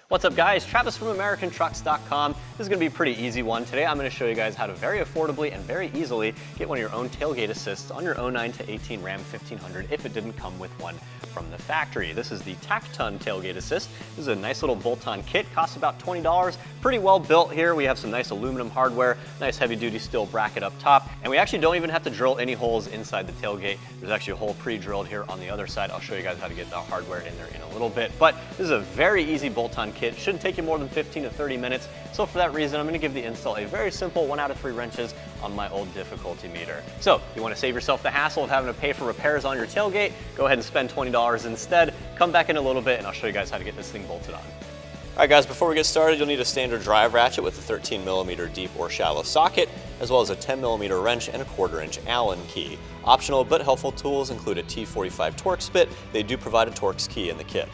What's up guys, Travis from AmericanTrucks.com. This is going to be a pretty easy one. Today I'm going to show you guys how to very affordably and very easily get one of your own tailgate assists on your 09 to 18 Ram 1500 if it didn't come with one from the factory. This is the Takton Tailgate Assist. This is a nice little bolt-on kit, costs about $20. Pretty well built here. We have some nice aluminum hardware, nice heavy-duty steel bracket up top, and we actually don't even have to drill any holes inside the tailgate. There's actually a hole pre-drilled here on the other side. I'll show you guys how to get the hardware in there in a little bit, but this is a very easy bolt-on kit. It shouldn't take you more than 15 to 30 minutes. So for that reason, I'm going to give the install a very simple 1 out of 3 wrenches on my old difficulty meter. So you want to save yourself the hassle of having to pay for repairs on your tailgate, go ahead and spend $20 instead. Come back in a little bit and I'll show you guys how to get this thing bolted on. All right guys, before we get started, you'll need a standard drive ratchet with a 13mm deep or shallow socket, as well as a 10mm wrench and a 1/4 inch Allen key. Optional but helpful tools include a T45 Torx bit. They do provide a Torx key in the kit.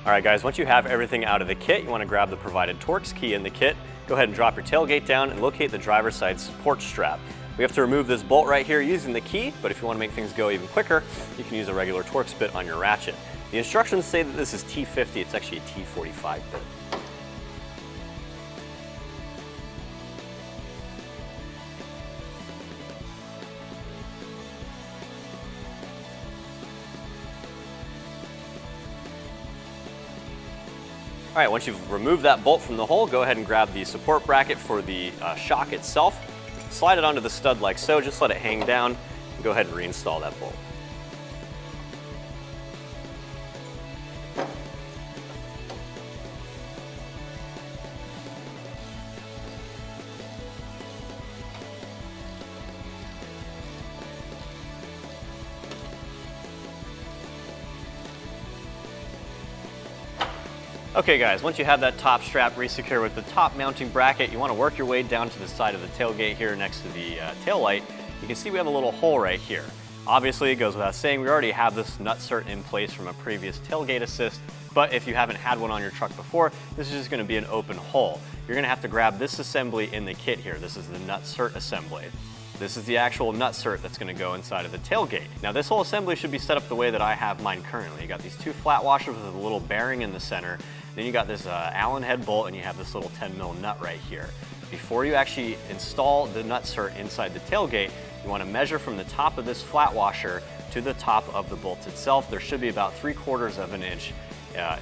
All right guys, once you have everything out of the kit, you want to grab the provided Torx key in the kit. Go ahead and drop your tailgate down and locate the driver's side support strap. We have to remove this bolt right here using the key, but if you want to make things go even quicker, you can use a regular Torx bit on your ratchet. The instructions say that this is T50, it's actually a T45 bit. All right, once you've removed that bolt from the hole, go ahead and grab the support bracket for the shock itself. Slide it onto the stud like so, just let it hang down, and go ahead and reinstall that bolt. Okay guys, once you have that top strap re-secure with the top mounting bracket, you want to work your way down to the side of the tailgate here next to the tail light. You can see we have a little hole right here. Obviously, it goes without saying, we already have this nut cert in place from a previous tailgate assist, but if you haven't had one on your truck before, this is just going to be an open hole. You're going to have to grab this assembly in the kit here. This is the nut cert assembly. This is the actual nut cert that's going to go inside of the tailgate. Now this whole assembly should be set up the way that I have mine currently. You got these 2 flat washers with a little bearing in the center. Then you got this Allen head bolt and you have this little 10mm nut right here. Before you actually install the nut cert inside the tailgate, you want to measure from the top of this flat washer to the top of the bolt itself. There should be about 3/4 of an inch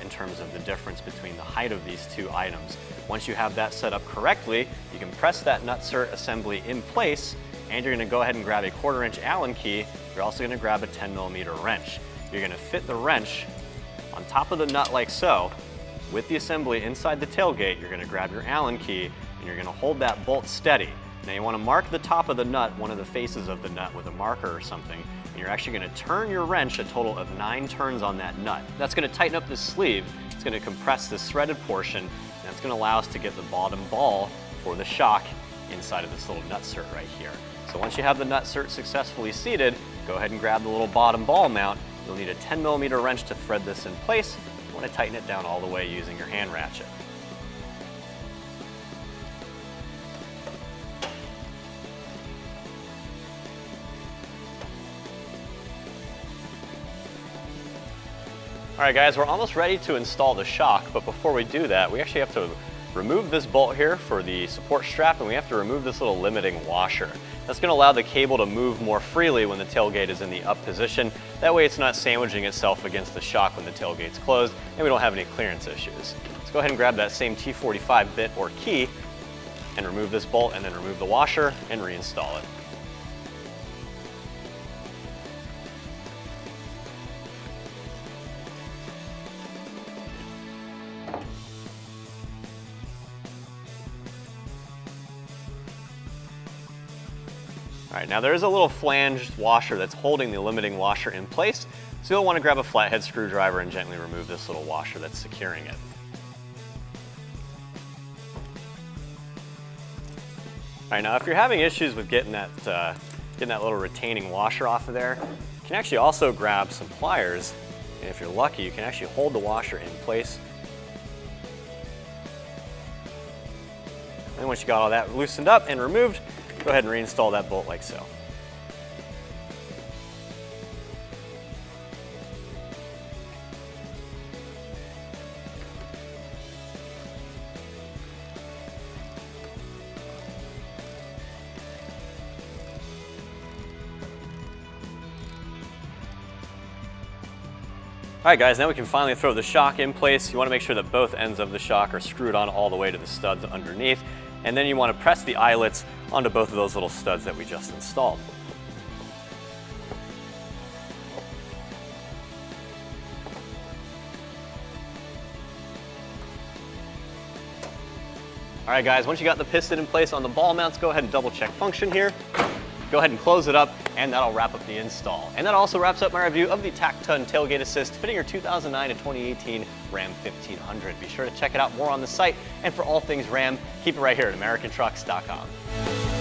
in terms of the difference between the height of these 2 items. Once you have that set up correctly, you can press that nut cert assembly in place, and you're going to go ahead and grab a 1/4 inch Allen key. You're also going to grab a 10mm wrench. You're going to fit the wrench on top of the nut like so. With the assembly inside the tailgate, you're going to grab your Allen key and you're going to hold that bolt steady. Now you want to mark the top of the nut, one of the faces of the nut, with a marker or something, and you're actually going to turn your wrench a total of 9 turns on that nut. That's going to tighten up this sleeve, it's going to compress this threaded portion, and that's going to allow us to get the bottom ball for the shock inside of this little nut cert right here. So once you have the nut cert successfully seated, go ahead and grab the little bottom ball mount. You'll need a 10mm wrench to thread this in place. You want to tighten it down all the way using your hand ratchet. All right guys, we're almost ready to install the shock, but before we do that, we actually have to remove this bolt here for the support strap, and we have to remove this little limiting washer. That's going to allow the cable to move more freely when the tailgate is in the up position. That way it's not sandwiching itself against the shock when the tailgate's closed, and we don't have any clearance issues. Let's go ahead and grab that same T45 bit or key and remove this bolt, and then remove the washer and reinstall it. All right, now there is a little flanged washer that's holding the limiting washer in place, so you'll want to grab a flathead screwdriver and gently remove this little washer that's securing it. All right, now if you're having issues with getting that little retaining washer off of there, you can actually also grab some pliers, and if you're lucky, you can actually hold the washer in place. And once you got all that loosened up and removed, go ahead and reinstall that bolt like so. All right guys, now we can finally throw the shock in place. You want to make sure that both ends of the shock are screwed on all the way to the studs underneath. And then you want to press the eyelets onto both of those little studs that we just installed. All right guys, once you got the piston in place on the ball mounts, go ahead and double check function here. Go ahead and close it up, and that'll wrap up the install. And that also wraps up my review of the Takton Tailgate Assist fitting your 2009 to 2018 Ram 1500. Be sure to check it out more on the site, and for all things Ram, keep it right here at AmericanTrucks.com.